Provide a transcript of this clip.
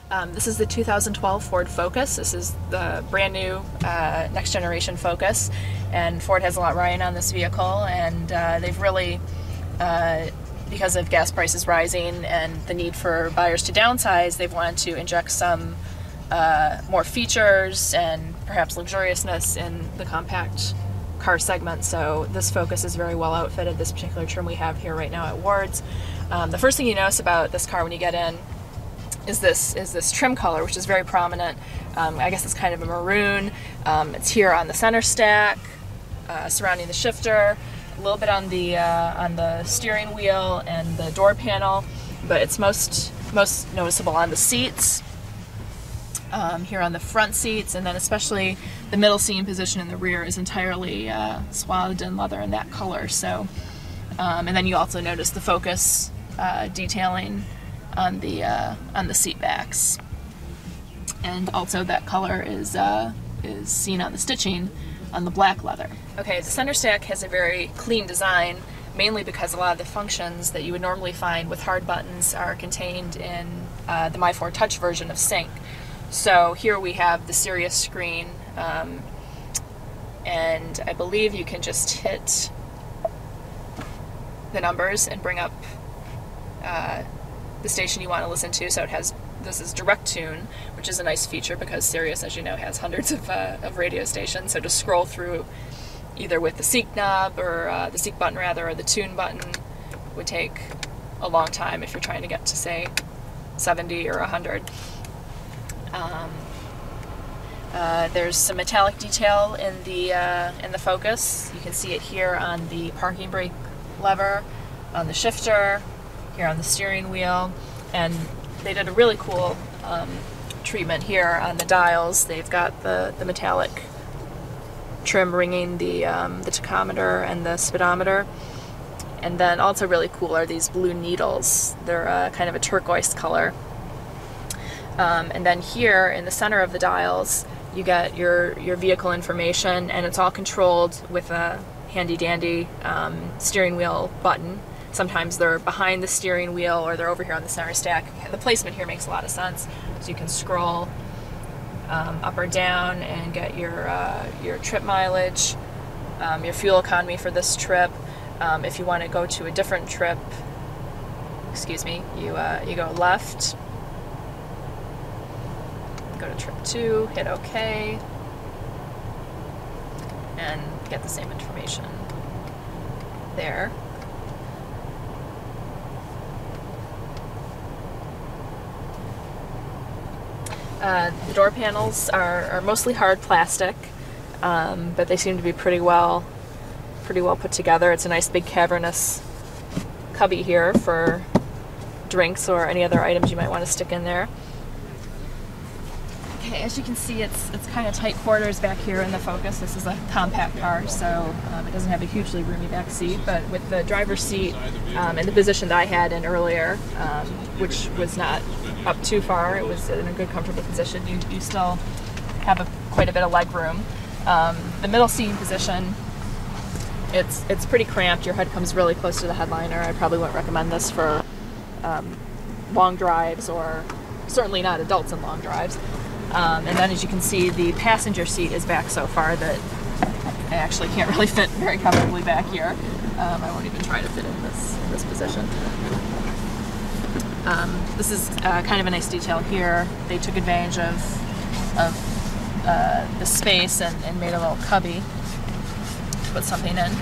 This is the 2012 Ford Focus. This is the brand new next generation Focus, and Ford has a lot riding on this vehicle, and they've really, because of gas prices rising and the need for buyers to downsize, they've wanted to inject some more features and perhaps luxuriousness in the compact car segment. So this Focus is very well outfitted, this particular trim we have here right now at Ward's. The first thing you notice about this car when you get in is this trim color, which is very prominent. I guess it's kind of a maroon. It's here on the center stack, surrounding the shifter, a little bit on the steering wheel and the door panel, but it's most noticeable on the seats. Here on the front seats, and then especially the middle seating position in the rear is entirely swathed in leather in that color. So, and then you also notice the Focus detailing on the seat backs, and also that color is seen on the stitching on the black leather. Okay, the center stack has a very clean design, mainly because a lot of the functions that you would normally find with hard buttons are contained in the My Ford Touch version of Sync. So here we have the Sirius screen, and I believe you can just hit the numbers and bring up the station you want to listen to. So this is direct tune, which is a nice feature because Sirius, as you know, has hundreds of radio stations. So to scroll through either with the Seek knob or the Seek button rather, or the tune button would take a long time if you're trying to get to, say, 70 or 100. There's some metallic detail in the Focus. You can see it here on the parking brake lever, on the shifter, here on the steering wheel, and they did a really cool treatment here on the dials. They've got the metallic trim ringing the tachometer and the speedometer, and then also really cool are these blue needles. They're kind of a turquoise color. And then here in the center of the dials, you get your vehicle information, and it's all controlled with a handy-dandy steering wheel button. Sometimes they're behind the steering wheel or they're over here on the center stack. The placement here makes a lot of sense. So you can scroll up or down and get your trip mileage, your fuel economy for this trip. If you want to go to a different trip, excuse me, you go left, go to trip 2, hit OK, and get the same information there. The door panels are mostly hard plastic, but they seem to be pretty well put together. It's a nice big cavernous cubby here for drinks or any other items you might want to stick in there. Okay, as you can see, it's kind of tight quarters back here in the Focus. This is a compact car, so it doesn't have a hugely roomy back seat, but with the driver's seat in the position that I had in earlier, which was not up too far, it was in a good comfortable position, you still have quite a bit of leg room. The middle seating position, it's pretty cramped. Your head comes really close to the headliner. I probably wouldn't recommend this for long drives, or certainly not adults in long drives. And then, as you can see, the passenger seat is back so far that I actually can't really fit very comfortably back here. I won't even try to fit in this position. This is kind of a nice detail here. They took advantage of the space and made a little cubby to put something in.